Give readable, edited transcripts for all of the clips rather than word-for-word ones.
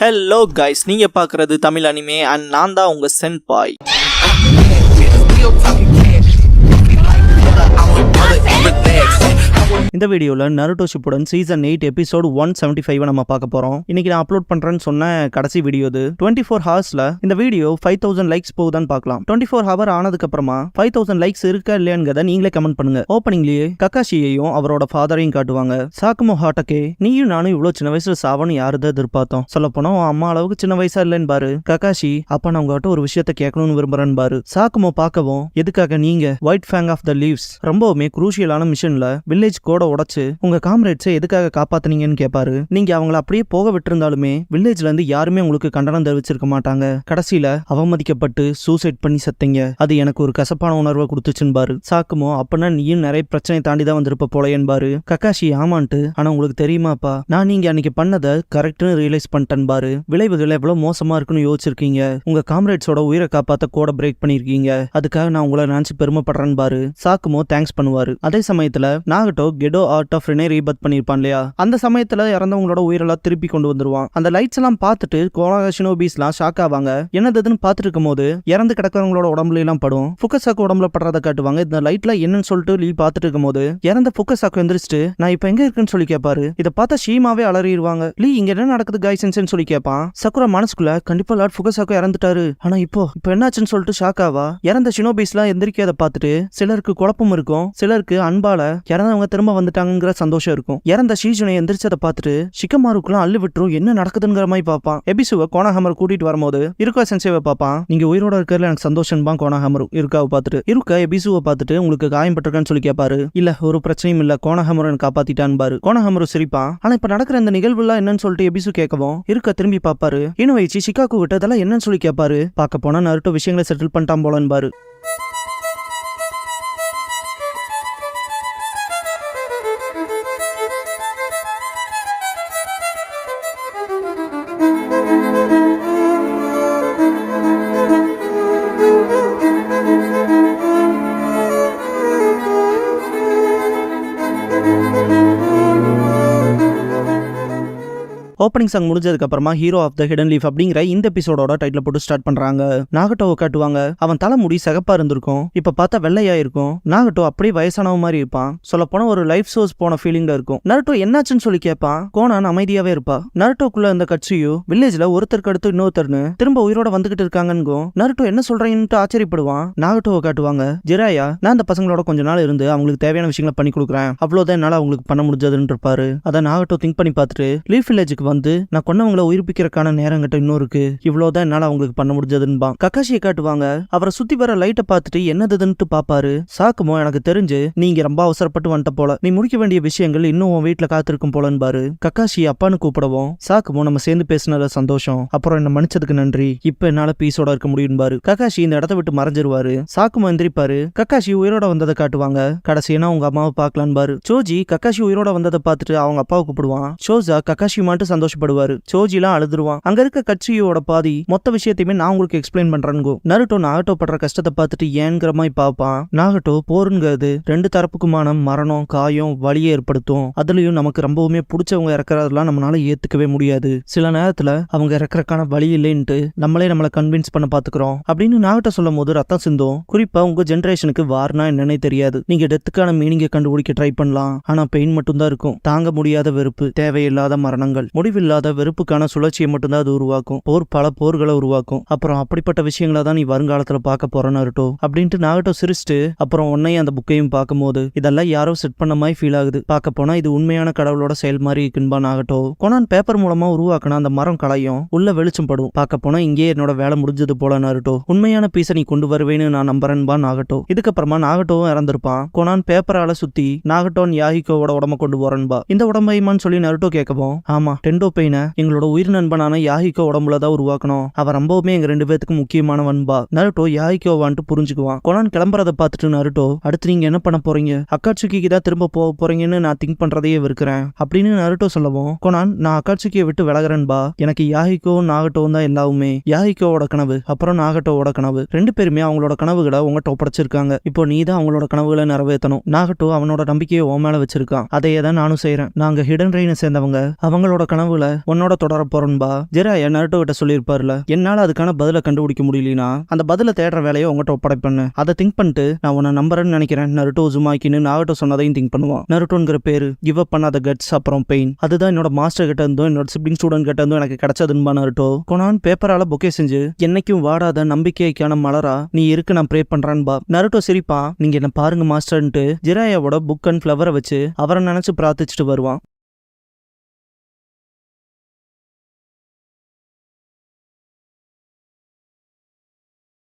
Hello guys, நீங்க பாக்குறது Tamil anime and நான் தான் உங்க சென்பாய். இந்த வீடியோவில் நருட்டோ ஷிப்புடன் சீசன் 8 எபிசோட் 175 நம்ம பார்க்க போறோம். இன்னைக்கு நான் அப்லோட் பண்றேன்னு சொன்ன கடைசி வீடியோ இது. 24 ஹவர்ஸ்ல இந்த வீடியோ 5000 லைக்ஸ் போகுதான்னு பார்க்கலாம். 24 ஹவர் ஆனதுக்கு அப்புறமா 5000 லைக்ஸ் இருக்கா இல்லையாங்கிறத நீங்களே கமெண்ட் பண்ணுங்க. ஓப்பனிங்லயே கக்காஷியையும் அவரோட ஃபாதரையும் காட்டுவாங்க. சாக்குமோ ஹாட்டகே, நீயும் நானும் இவ்வளவு சின்ன வயசுல சாவன்னு யாருதான் எதிர்பார்த்தோம். சொல்ல போனா அம்மா அளவுக்கு சின்ன வயசா இல்லைன்னு பாரு. கக்காஷி, அப்ப நான் உங்ககிட்ட ஒரு விஷயத்த கேட்கணும்னு விரும்புறேன்னு பாரு. சாக்குமோ பார்க்கவும், எதுக்காக நீங்க White Fang of the Leaves ரொம்பவுமே குரூஷியலான மிஷன்ல வில்லேஜ் கோட உடைச்சு உங்க காம்ரேட்ஸை எதுக்காக காப்பாத்துனீங்கன்னு கேட்பாரு. நீங்க அவங்கள அப்படியே போக விட்டுருந்தாலுமே வில்லேஜ்ல இருந்து யாருமே உங்களுக்கு கண்டனம் தெரிவிச்சிருக்க மாட்டாங்க. கடைசியில அவமதிக்கப்பட்டு சூசைட் பண்ணி செத்தீங்க. அது எனக்கு ஒரு கசப்பான உணர்வை கொடுத்துச்சுன்னு சாக்குமோ, அப்பனா நீயும் நிறைய பிரச்சனை தாண்டி தான் வந்திருப்ப போலையன்பாரு. கக்காஷி, ஆமான்ட்டு, ஆனா உங்களுக்கு தெரியுமாப்பா, நான் நீங்க அன்னைக்கு பண்ணதை கரெக்ட்னு ரியலைஸ் பண்ணிட்டேன் பாரு. விளைவுகள் எவ்வளவு மோசமா இருக்குன்னு யோசிச்சிருக்கீங்க. உங்க காம்ரேட்ஸோட உயிரை காப்பாத்த கோட பிரேக் பண்ணிருக்கீங்க. அதுக்காக நான் உங்களை நினைச்சு பெருமைப்படுறேன்னு பாரு. சாக்குமோ தேங்க்ஸ் பண்ணுவாரு. அதே சமயத்துல நாகட்டோ கெடோ ஆர்ட் ஆஃப் ரினே ரீபத் பண்ணிருப்பான் இல்லையா, அந்த சமயத்துல இறந்தவங்களோட உயிரெல்லாம் திருப்பி கொண்டு வந்துருவான். அந்த லைட்ஸ் எல்லாம் பார்த்துட்டு கோனாகா ஷினோபிஸ்லாம் ஷாக் ஆவாங்க. என்னதுன்னு பார்த்துட்டு இருக்கும் போது இறந்து கிடக்கிறவங்களோட உடம்புல எல்லாம் படும். ஃபுகசாக்கு உடம்புல படுறதை காட்டுவாங்க. இந்த லைட்ல என்னன்னு சொல்லிட்டு லீ பார்த்துட்டு இருக்கும் போது இறந்த ஃபுகசாக்கு எந்திரிச்சிட்டு நான் இப்ப எங்க இருக்குன்னு சொல்லி கேட்பாரு. இதை பார்த்தா ஷீமாவே அலறிடுவாங்க. லீ, இங்க என்ன நடக்குது கைசன்ஸ்னு சொல்லி கேட்பான். சக்குரா மனசுக்குள்ள கண்டிப்பா லார்ட் ஃபுகசாக்கு இறந்துட்டாரு, ஆனா இப்போ என்னாச்சுன்னு சொல்லிட்டு ஷாக் ஆவா. இறந்த ஷினோபிஸ்லாம் எந்திரிக்காத பார்த்துட்டு சிலருக்கு குழப்பம் இருக்கும், சிலருக்கு அன்பால இறந்தவங்க திரும்ப வந்துட்டாங்கிற சந்தோஷம் இருக்கும். இறந்த ஷீஜுனை எந்திரிச்சதை பார்த்துட்டு ஷிகமாருக்குலாம் அள்ளு விட்டுரும் என்ன நடக்குதுங்கிற மாதிரி பார்ப்பான். எபிசுவை கோனாஹமர் கூட்டிட்டு வரும்போது இருக்கா சென்சேவை பார்ப்பான். நீங்க உயிரோட இருக்கிறதுல எனக்கு சந்தோஷம் தான் கோனாஹமரு இருக்காவை பார்த்துட்டு. இருக்கா எபிசுவை பார்த்துட்டு உங்களுக்கு காயம்பட்டிருக்கான்னு சொல்லி கேட்பாரு. இல்ல, ஒரு பிரச்சனையும் இல்ல, கோனாஹமரு எனக்கு காப்பாத்திட்டான்னு பாரு. கோனாஹமரு சிரிப்பான். ஆனா இப்ப நடக்கிற இந்த நிகழ்வுலாம் என்னன்னு சொல்லிட்டு எபிசு கேட்கவும் இருக்கா திரும்பி பார்ப்பாரு. இன்னும் வச்சு ஷிகாக்கு விட்டு அதெல்லாம் என்னன்னு சொல்லி கேட்பாரு. பார்க்க போனா நருட்டோ விஷயங்களை செட்டில் பண்ணிட்டான் போலன்னு பாரு. ஓப்பனிங் சாங் முடிஞ்சதுக்கு அப்புறமா Hero of the Hidden Leaf அப்படிங்கிற இந்த எபிசோடோட டைட்டில் போட்டு ஸ்டார்ட் பண்றாங்க. நாகட்டோவை காட்டுவாங்க. அவன் தலை முடி சிகப்பா இருந்திருக்கும், இப்ப பார்த்தா வெள்ளையா இருக்கும். நாகட்டோ அப்படியே வயசானவ மாதிரி இருப்பான். சொல்ல போனா ஒரு லைஃப் சோர்ஸ் போன ஃபீலிங்ல இருக்கும். நருட்டோ என்னாச்சுன்னு சொல்லி கேட்பான். கோனான் அமைதியாவே இருப்பா. நருட்டோக்குள்ள இந்த கட்சியோ வில்லேஜ்ல ஒருத்தருக்கு அடுத்து இன்னொருத்தர்னு திரும்ப உயிரோட வந்துகிட்டு இருக்காங்கன்னு நருட்டோ என்ன சொல்றீங்கன்னு ஆச்சரியப்படுவான். நாகட்டோவை காட்டுவாங்க. ஜிராயா, நான் அந்த பசங்களோட கொஞ்ச நாள் இருந்து அவங்களுக்கு தேவையான விஷயங்களை பண்ணி கொடுக்குறேன், அவ்வளவுதான் என்னால அவங்களுக்கு பண்ண முடிஞ்சதுன்னு இருப்பாரு. அதை நாகட்டோ திங்க் பண்ணி பார்த்துட்டு லீஃப் வில்லேஜுக்கு வந்து நான் கொன்னவங்களை உயிர்ப்பிக்கிறதுக்கான நேரம் கிட்ட இன்னும் இருக்கு, இவ்வளவுதான் என்னால அவங்களுக்கு பண்ண முடிஞ்சதுன்னு கக்காஷியை காட்டுவாங்க. அவரை சுத்தி வர லைட்டை பார்த்துட்டு என்னதுன்னு பாப்பாரு. சாக்குமோ, எனக்கு தெரிஞ்சு நீங்க ரொம்ப அவசரப்பட்டு வந்துட்ட போல, நீ முடிக்க வேண்டிய விஷயங்கள் இன்னும் உன் வீட்டுல காத்திருக்கும் போலன்னு பாரு. கக்காஷி அப்பான்னு கூப்பிடவும் சாக்குமோ, நம்ம சேர்ந்து பேசினதுல சந்தோஷம், அப்புறம் என்ன மன்னிச்சதுக்கு நன்றி, இப்ப என்னால பீஸோட இருக்க முடியும் பாரு. கக்காஷி இந்த இடத்த விட்டு மறைஞ்சிருவாரு. சாக்குமோ எந்திரிப்பாரு. கக்காஷி உயிரோட வந்ததை காட்டுவாங்க. கடைசியா உங்க அம்மாவை பாக்கலான்னு பாரு. சோஜி கக்காஷி உயிரோட வந்ததை பார்த்துட்டு அவங்க அப்பாவை கூப்பிடுவான். ஷோசா கக்காஷி மட்டும் சந்தோஷப்படுவாரு. சோஜிலாம் அழுதுருவான். அங்க இருக்க கட்சியோட பாதி மொத்த விஷயத்தையுமே நான் உங்களுக்கு எக்ஸ்பிளைன் பண்றேன்னு நருட்டோ நாகட்டோ படுற கஷ்டத்தை பார்த்துட்டு ஏன்கிற மாதிரி பாப்பான். நாகட்டோ, போருங்கிறது ரெண்டு தரப்புக்குமான மரணம், காயம், வலியை ஏற்படுத்தும். அதுலயும் நமக்கு ரொம்பவுமே பிடிச்சவங்க இறக்குறதெல்லாம் நம்மளால ஏத்துக்கவே முடியாது. சில நேரத்துல அவங்க இறக்குறக்கான வழி இல்லைன்ட்டு நம்மளை கன்வின்ஸ் பண்ண பாத்துக்கிறோம் அப்படின்னு நாகட்டோ சொல்லும் போது ரத்தம் சிந்தும். குறிப்பா உங்க ஜெனரேஷனுக்கு வார்னா என்னன்னே தெரியாது. நீங்க டெத்துக்கான மீனிங்கை கண்டுபிடிக்க ட்ரை பண்ணலாம், ஆனா பெயின் மட்டும் தான் இருக்கும். தாங்க முடியாத வெறுப்பு, தேவையில்லாத மரணங்கள், முடிவில்லாத வெறுப்புக்கான சுழற்சியை மட்டும்தான் அது உருவாக்கும். போர் பல போர்களை உருவாக்கும். அப்புறம் அப்படிப்பட்ட விஷயங்களை தான் நீ வருங்காலத்துல பார்க்க போற நருட்டோ அப்படின்ட்டு நாகட்டோ சிரிச்சுட்டு அப்புறம் உன்னையும் அந்த புக்கையும் பார்க்கும்போது இதெல்லாம் யாரோ செட் பண்ண மாதிரி ஃபீல் ஆகுது. பார்க்க போனா இது உண்மையான கடவுளோட செயல் மாதிரி இருக்குன்பா நாகட்டோ. கொனான் பேப்பர் மூலமா உருவாக்கின அந்த மரம் களையும் உள்ள வெளிச்சம் படும். பார்க்க போனா இங்கே என்னோட வேலை முடிஞ்சது போல நருட்டோ. உண்மையான பீஸை நீ கொண்டு வருவேன்னு நான் நம்புறேன்பா நாகட்டோ. இதுக்கப்புறமா நாகட்டோவும் இறந்திருப்பான். கொனான் பேப்பரால சுத்தி நாகட்டோன் யாஹிகோவோட உடம்ப கொண்டு போறேன்பா. இந்த உடம்பையுமான்னு சொல்லி நருட்டோ கேட்கவும், ஆமா, டெண்டோ பெயினை எங்களோட உயிர் நண்பனான யாஹிகோ உடம்புலதான் உருவாக்கணும், அவன் ரொம்பவுமே எங்க ரெண்டு பேத்துக்கு முக்கியமானவன்பா. நருட்டோ யாஹிகோவான்ட்டு புரிஞ்சுக்குவான். கொனான் கிளம்புறத பார்த்துட்டு நருட்டோ, அடுத்து நீங்க என்ன பண்ண போறீங்க, அக்காட்சுக்கிக்கு தான் திரும்ப போக போறீங்கன்னு நான் திங்க் பண்றதையே இருக்கிறேன் அப்படின்னு நருட்டோ சொல்லவும், கொனான், நான் அக்காட்சுக்கியை விட்டு விலகிறேன்பா, எனக்கு யாஹிகோ நாகட்டோவும் தான் எல்லாவுமே. யாஹிகோவோட கனவு அப்புறம் நாகட்டோவோட கனவு ரெண்டு பேருமே அவங்களோட கனவுகளை உங்கள்கிட்ட ஒப்படைச்சிருக்காங்க. இப்போ நீ தான் அவங்களோட கனவுகளை நிறைவேற்றணும். நாகட்டோ அவனோட நம்பிக்கையை உன் மேல வச்சிருக்கான், அதையே தான் நானும் செய்யறேன். நாங்க ஹிடன் ரெயினை சேர்ந்தவங்க, அவங்களோட கனவு கனவுல உன்னோட தொடர போறன்பா. ஜிராயா நருட்டோ கிட்ட சொல்லியிருப்பாருல, என்னால அதுக்கான பதில கண்டுபிடிக்க முடியலனா அந்த பதில தேடுற வேலையை உங்ககிட்ட ஒப்படைப்பேன்னு. அதை திங்க் பண்ணிட்டு நான் உன்னை நம்புறேன்னு நினைக்கிறேன் நருட்டோ உசுமாக்கின்னு நாகட்டோ சொன்னதையும் திங்க் பண்ணுவான். நருட்டோங்கிற பேரு கிவ் அப் பண்ணாத கட்ஸ் அப்புறம் பெயின், அதுதான் என்னோட மாஸ்டர் கிட்ட இருந்தும் என்னோட சிப்ளிங் ஸ்டூடெண்ட் கிட்ட இருந்தும் எனக்கு கிடைச்சதுன்பா நருட்டோ. கொனான் பேப்பரால பொக்கே செஞ்சு என்னைக்கும் வாடாத நம்பிக்கைக்கான மலரா நீ இருக்கு நான் ப்ரே பண்றான்பா. நருட்டோ சிரிப்பா, நீங்க என்ன பாருங்க மாஸ்டர்ன்ட்டு ஜிராயாவோட புக் அண்ட் ஃபிளவரை வச்சு அவரை நினைச்சு பிரார்த்திச்சுட்டு வருவான்.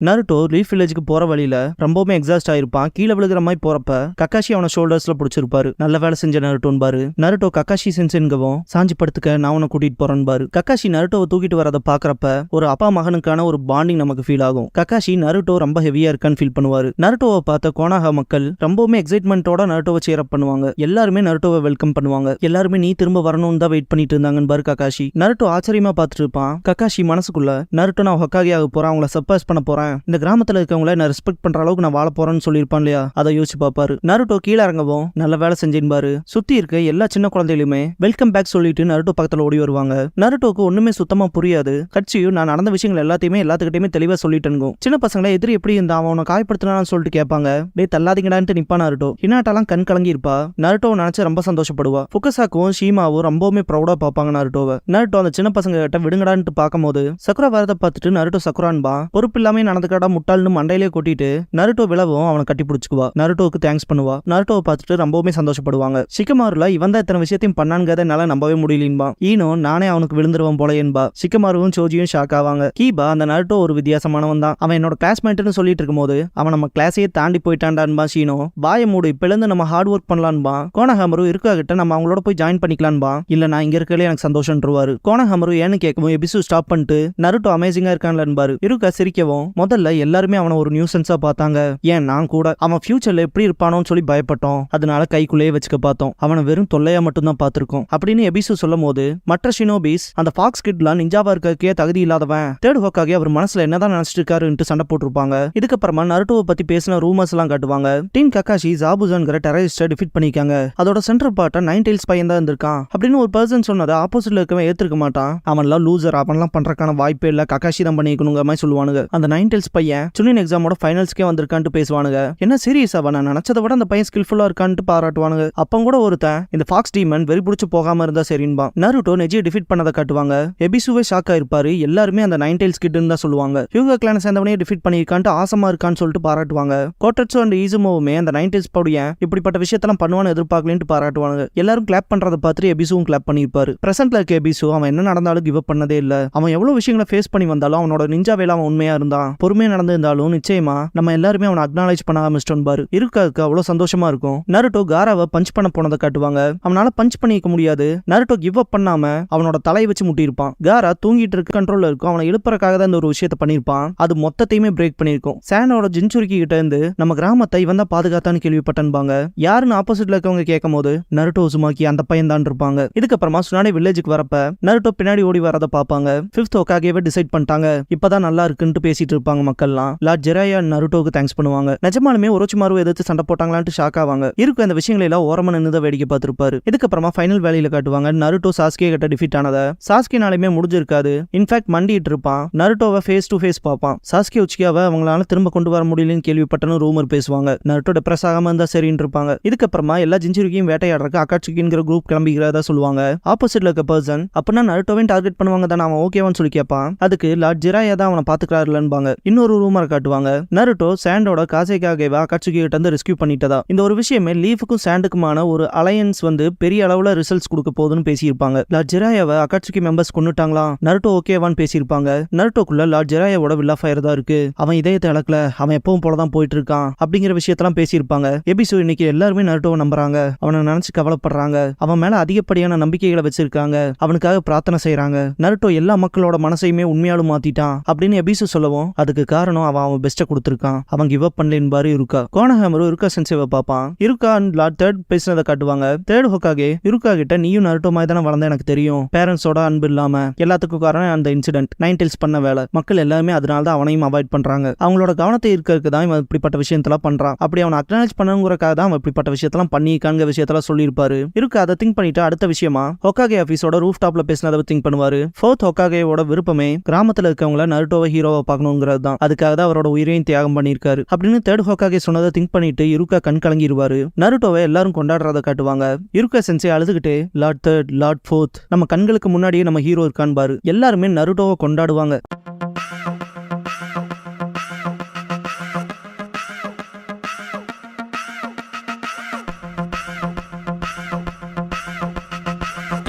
நருட்டோ லீஃப் வில்லேஜுக்கு போற வழியில ரொம்பவுமே எக்ஸாஸ்ட் ஆயிருப்பான். கீழே விழுகிற மாதிரி போறப்ப கக்காஷி அவனை ஷோல்டர்ஸ்ல பிடிச்சிருப்பாரு. நல்ல வேலை செஞ்ச நருட்டோன்னு பாரு. நருட்டோ கக்காஷி சென்சென்கவும் சாஞ்சி படுத்துக்க நான் உன்னை கூட்டிட்டு போறேன்னு பாரு. கக்காஷி நருட்டோவை தூக்கிட்டு வரதை பாக்குறப்ப ஒரு அப்பா மகனுக்கான ஒரு பாண்டிங் நமக்கு ஃபீல் ஆகும். கக்காஷி நருட்டோ ரொம்ப ஹெவியா இருக்கான்னு ஃபீல் பண்ணுவாரு. நருட்டோவை பார்த்த கோனாகா மக்கள் ரொம்பவுமே எக்ஸைட்மெண்டோட நருட்டோவை சேர் அப் பண்ணுவாங்க. எல்லாருமே நருட்டோவை வெல்கம் பண்ணுவாங்க. எல்லாருமே நீ திரும்ப வரணும்னு தான் வெயிட் பண்ணிட்டு இருந்தாங்கன்னு பாரு கக்காஷி. நருட்டோ ஆச்சரியமா பார்த்துட்டு இருப்பான். கக்காஷி மனசுக்குள்ள நருட்டோ நான் ஹொக்காகி ஆக போறேன், அவங்கள சர்ப்ரைஸ் பண்ண போறேன், இந்த கிராமத்துல இருக்கவங்கள நான் ரெஸ்பெக்ட் பண்ற அளவுக்கு நான் வாழ போறேன்னு சொல்லியிருப்பான் இல்லையா, அதை யோசிச்சு பாப்பாரு. நருட்டோ கீழே இறங்கவும் நல்ல வேலை செஞ்சேன்பாரு. சுத்தி இருக்க எல்லா சின்ன குழந்தைகளுமே வெல்கம் பேக் சொல்லிட்டு நருட்டோ பக்கத்துல ஓடி வருவாங்க. நருட்டோக்கு ஒண்ணுமே சுத்தமா புரியாது. கட்சியும் நான் நடந்த விஷயங்கள் எல்லாத்தையுமே எல்லாத்துக்கிட்டையுமே தெளிவா சொல்லிட்டேனுங்க. சின்ன பசங்களை எதிரி எப்படி இருந்தா அவனை காயப்படுத்தினான்னு சொல்லிட்டு கேட்பாங்க. டே தள்ளாதீங்கடான்ட்டு நிப்பா நருட்டோ. ஹினாட்டாலாம் கண் கலங்கி இருப்பா. நருட்டோ நினைச்சு ரொம்ப சந்தோஷப்படுவா. ஃபுகசாக்கும் ஷீமாவும் ரொம்பவுமே ப்ரௌடா பாப்பாங்க நருட்டோவை. நருட்டோ அந்த சின்ன பசங்க கிட்ட விடுங்கடான்ட்டு பார்க்கும்போது சக்குரா வரதை பார்த்துட்டு நருட்டோ சக்குரான்பா பொறுப்பு இல்லாம நடந்துக்கடா முட்டாள்னு மண்டையிலே கொட்டிட்டு நருட்டோ விழவும் அவனை கட்டி பிடிச்சுக்குவா. நருட்டோவுக்கு தேங்க்ஸ் பண்ணுவா. நருட்டோவை பார்த்துட்டு ரொம்பவுமே சந்தோஷப்படுவாங்க. ஷிகமாருல இவன் தான் இத்தனை விஷயத்தையும் பண்ணான்கிறத என்னால நம்பவே முடியலன்பா. ஈனோ நானே அவனுக்கு விழுந்துருவான் போல என்பா. ஷிகமாருவும் சோஜியும் ஷாக் ஆவாங்க. கீபா அந்த நருட்டோ ஒரு வித்தியாசமானவன் தான், அவன் என்னோட கிளாஸ்மேட்னு சொல்லிட்டு இருக்கும்போது அவன் நம்ம கிளாஸையே தாண்டி போயிட்டான்டான்பா. ஷீனோ பாய மூடு, இப்ப இருந்து நம்ம ஹார்ட் ஒர்க் பண்ணலான்பா. கோனஹாமரு இருக்கா கிட்ட நம்ம அவங்களோட போய் ஜாயின் பண்ணிக்கலான்பா. இல்ல நான் இங்க இருக்கலே எனக்கு சந்தோஷம்ன்றவாரு. கோனஹாமரு ஏன்னு கேட்கவும் எபிசு ஸ்டாப் பண்ணிட்டு நருட்டோ அமேசிங்கா இருக்கான்லன்பாரு. இருக்கா சிரிக்கவும் முதல்ல எல்லாருமே அவனை ஒரு நியூசன்ஸா பார்த்தாங்க. ஏன் நான் கூட அவன் ஃபியூச்சர்ல எப்படி இருப்பானோன்னு சொல்லி பயப்பட்டோம். அதனால கைக்குள்ளேயே வச்சுக்க பார்த்தோம். அவனை வெறும் தொல்லையா மட்டும் தான் பார்த்திருக்கோம் அப்படின்னு எபிசு சொல்லும் போது மற்ற ஷினோபிஸ் அந்த ஃபாக்ஸ் கிட்லாம் நிஞ்சாவா இருக்கே தகுதி இல்லாதவன் தேர்ட் ஹோக்காகி அவர் மனசுல என்னதான் நினைச்சிட்டு இருக்காருன்ட்டு சண்டை போட்டிருப்பாங்க. இதுக்கப்புறமா நருட்டோவை பத்தி பேசின ரூமர்ஸ் எல்லாம் காட்டுவாங்க. டீன் கக்காஷி ஜாபுசான்கிற டெரரிஸ்ட டிஃபீட் பண்ணிருக்காங்க. அதோட சென்ட்ரல் பார்ட்ட 9 டெயில்ஸ் பையன் தான் இருந்திருக்கான் அப்படின்னு ஒரு பர்சன் சொன்னதை ஆப்போசிட்ல இருக்கவன் ஏத்துக்க மாட்டான். அவன்லாம் லூசர், அவன்லாம் பண்றதுக்கான வாய்ப்பே இல்ல, கக்காஷி தான் பண்ணிக்கணுங்கிற மாதிரி சொல்லுவானுங்க. அந்த 9 டெயில்ஸ் பையன் சுனின் எக்ஸாமோட ஃபைனல்ஸ்க்கே வந்திருக்கான்ட்டு பேசுவானுங்க. என்ன சீரியஸாவா, நான் நினைச்சதை விட அந்த பையன் ஸ்கில்ஃபுல்லா இருக்கான்ட்டு பாராட்டுவானுங்க. அப்ப கூட ஒருத்தன் இந்த ஃபாக்ஸ் டீமன் வெறி பிடிச்சு போகாம இருந்தா சரின்பா. நருட்டோ நெஜியை டிஃபீட் பண்ணதை காட்டுவாங்க. எபிசுவே ஷாக் ஆயிருப்பாரு. எல்லாருமே அந்த 9 டெயில்ஸ் கிட்னு தான் சொல்லுவாங்க. ஹியூகா கிளான் சேர்ந்தவனே டிஃபீட் பண்ணிருக்கான்ட்டு ஆசமா இருக்கான்னு சொல்லிட்டு பாராட்டுவாங்க. கோட்டட்சோ அண்ட் ஈசுமோவுமே அந்த 9 டெயில்ஸ் பவுடியன் இப்படிப்பட்ட விஷயத்தெல்லாம் பண்ணுவான்னு எதிர்பார்க்கலன்ட்டு பாராட்டுவாங்க. எல்லாரும் கிளாப் பண்றதை பார்த்துட்டு எபிசுவும் கிளாப் பண்ணிருப்பாரு. பிரசன்ட்ல இருக்க எபிசு அவன் என்ன நடந்தாலும் கிவ் அப் பண்ணதே இல்ல. அவன் எவ்வளவு விஷயங்களை ஃபேஸ் பண்ணி வந்தாலும் அவனோட நிஞ்சா வேலை அவன் உண்மையா இருந்தான். பொறுமையா நடந்திருந்தாலும் நிச்சயமா நம்ம எல்லாருமே அவனை அக்னாலேஜ் பண்ண ஆரம்பிச்சிட்டோம் பாரு. இருக்காக்கு அவ்வளவு சந்தோஷமா இருக்கும். நருட்டோ காராவை பஞ்ச் பண்ண போனதை காட்டுவாங்க. அவனால பஞ்ச் பண்ணிக்க முடியாது. நருட்டோ கிவ் அப் பண்ணாம அவனோட தலையை வச்சு முட்டியிருப்பான். காரா தூங்கிட்டு இருக்க கண்ட்ரோல்ல இருக்கும். அவனை எழுப்புறக்காக தான் இந்த ஒரு விஷயத்த பண்ணிருப்பான். அது மொத்தத்தையுமே பிரேக் பண்ணிருக்கும். சானோட ஜின்சுரிக்கி கிட்ட இருந்து நம்ம கிராமத்தை இவன் தான் பாதுகாத்தான்னு கேள்விப்பட்டன்பாங்க. யாருன்னு ஆப்போசிட்ல இருக்கவங்க கேட்கும் போது நருட்டோ உசுமாக்கி அந்த பையன் தான் இருப்பாங்க. இதுக்கப்புறமா சுனானே வில்லேஜுக்கு வரப்ப நருட்டோ பின்னாடி ஓடி வரதை பார்ப்பாங்க. 5th ஹோக்காகேவே டிசைட் பண்ணிட்டாங்க. இப்பதான் நல்லா இருக்குன்னு பேசிட்டு இருப்பாங்க மக்கள்லாம். லார்ட் ஜெராயா நருட்டோக்கு தேங்க்ஸ் பண்ணுவாங்க. நிஜமாலுமே ஒரோச்சிமாரு எதிர்த்து சண்டை போட்டாங்களான்ட்டு ஷாக் ஆவாங்க. இருக்கும் இந்த விஷயங்களை எல்லாம் ஓரமா நின்று வேடிக்கை பார்த்திருப்பாரு. இதுக்கப்புறமா ஃபைனல் வேலையில காட்டுவாங்க. நருட்டோ சாஸ்கே கிட்ட டிஃபீட் ஆனத. சாஸ்கேனாலுமே முடிஞ்சிருக்காது. இன்ஃபேக்ட் மண்டிட்டு இருப்பான். நருட்டோவை ஃபேஸ் டு ஃபேஸ் பார்ப்பான். சாஸ்கே உச்சிகாவை அவங்களால திரும்ப கொண்டு வர முடியலன்னு கேள்விப்பட்டனு ரூமர் பேசுவாங்க. நருட்டோ டிப்ரெஸ் ஆகாம இருந்தா சரின்னு இருப்பாங்க. இதுக்கப்புறமா எல்லா ஜின்சுரிக்கையும் வேட்டையாடுறதுக்கு அக்காட்சுக்கிங்கிற குரூப் கிளம்பிக்கிறதா சொல்லுவாங்க. ஆப்போசிட்ல இருக்க பர்சன் அப்படின்னா நருட்டோவையும் டார்கெட் பண்ணுவாங்க தானே, அவன் ஓகேவான்னு சொல்லி கேட்பான். அதுக்கு லார்ட் ஜிராயா தான் அவனை பாத்துக்கிறாருலன்பாங்க. இன்னொரு ரூமரை காட்டுவாங்க. நருட்டோ சாண்டோட காசேகாகேவா அக்காட்சுகி கிட்ட இருந்து ரெஸ்கியூ பண்ணிட்டதா. இந்த ஒரு விஷயமே லீஃபுக்கும் சாண்டுக்குமான ஒரு அலையன்ஸ் பெரிய அளவுல ரிசல்ட்ஸ் கொடுக்க போகுதுன்னு பேசியிருப்பாங்க. லார்ட் ஜிராயாவை அக்காட்சுகி மெம்பர்ஸ் கொண்டுட்டாங்களா, நருட்டோ ஓகேவான்னு பேசியிருப்பாங்க. நருட்டோக்குள்ள லார்ட் ஜிராயாவோட வில்லா ஃபயர் தான் இருக்கு. அவன் இதயத்தை இழக்கல, அவன் எப்பவும் போலதான் போயிட்டு இருக்கான் அப்படிங்கிற விஷயத்தெல்லாம் பேசியிருப்பாங்க. எபிசு இன்னைக்கு எல்லாருமே நருட்டோவை நம்புறாங்க. அவனை நினைச்சு கவலைப்படுறாங்க. அவன் மேல அதிகப்படியான நம்பிக்கைகளை வச்சிருக்காங்க. அவனுக்காக பிரார்த்தனை செய்யறாங்க. நருட்டோ எல்லா மக்களோட மனசையுமே உண்மையாலும் மாத்திட்டான் அப்படின்னு எபிசு சொல்லவும் அதை அதுக்கு காரணம் அவன் பெஸ்ட்டை கொடுத்துருக்கான், அவன் கிவ் அப் பண்ணலேன்னு பாரு இருக்கா. கோனஹாமரும் இருக்கா சென்சேவை பார்ப்பான். இருக்கா லார்ட் தேர்ட் பேசினதை காட்டுவாங்க. தேர்ட் ஹோக்காகே இருக்கா கிட்ட நீயும் நருட்டோ மாதிரி தானே வளர்ந்தா எனக்கு தெரியும், பேரண்ட்ஸோட அன்பு இல்லாம எல்லாத்துக்கும் காரணம் அந்த இன்சிடென்ட், நைன் டெயில்ஸ் பண்ண வேலை, மக்கள் எல்லாருமே அதனால தான் அவனையும் அவாய்ட் பண்றாங்க, அவங்களோட கவனத்தை இருக்கிறதுக்கு தான் இவன் இப்படிப்பட்ட விஷயத்தெல்லாம் பண்றான், அப்படி அவனை அக்னாலேஜ் பண்ணுங்கிறக்காக தான் அவன் இப்படிப்பட்ட விஷயத்தெல்லாம் பண்ணிக்காங்க விஷயத்தெல்லாம் சொல்லியிருப்பாரு. இருக்கா அதை திங்க் பண்ணிட்டு அடுத்த விஷயமா ஹோக்காகே ஆஃபீஸோட ரூஃப் டாப்ல பேசினதை திங்க் பண்ணுவாரு. ஃபோர்த் ஹோக்காகேவோட விருப்பமே கிராமத்துல இருக்கவங்கள நருட்டோவை ஹீரோவை பார்க்கணுங்கிறது தான், அதுக்காக தான் அவரோட உயிரையும் தியாகம் பண்ணியிருக்காரு அப்படின்னு தேர்ட் ஹோக்காகே சொன்னதை திங்க் பண்ணிட்டு இருக்கா கண் கலங்கிடுவாரு. நருட்டோவை எல்லாரும் கொண்டாடுறத காட்டுவாங்க. இருக்கா சென்சே அழுதுகிட்டே லார்ட் தேர்ட் லார்ட் ஃபோர்த் நம்ம கண்களுக்கு முன்னாடியே நம்ம ஹீரோ இருக்கான் பாரு, எல்லாருமே நருட்டோவை கொண்டாடுவாங்க.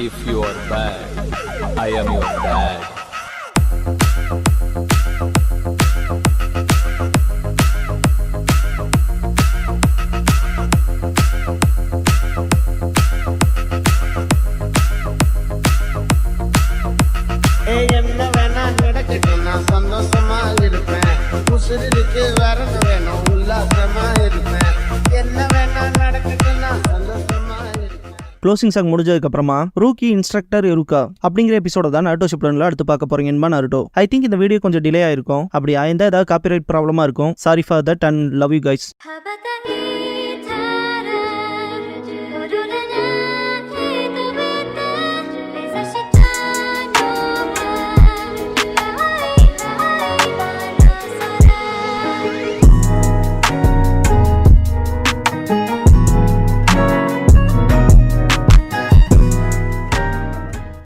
If you are bad, I am your dad. என்ன வேணா நடக்கட்டும், நான் சந்தோஷமா இருப்பேன், உசுருக்கு வரணும் வேணும், உல்லாசமா இருப்பேன், என்ன வேணா நடக்கட்டும், நான் சந்தோஷமா இருப்பேன். க்ளோசிங் சாங் முடிஞ்சதுக்கு அப்புறமா ரூக்கி இன்ஸ்ட்ரக்டர் இருக்கா அப்படிங்கிற எபிசோட தான் நருட்டோ ஷிப்லன்ல அடுத்து பார்க்க போறீங்க என்பா நருட்டோ. ஐ திங்க் இந்த வீடியோ கொஞ்சம் டிலே ஆயிருக்கும், அப்படி ஆயிருந்தா ஏதாவது காப்பிரைட் ப்ராப்ளமா இருக்கும், sorry for that and love you guys.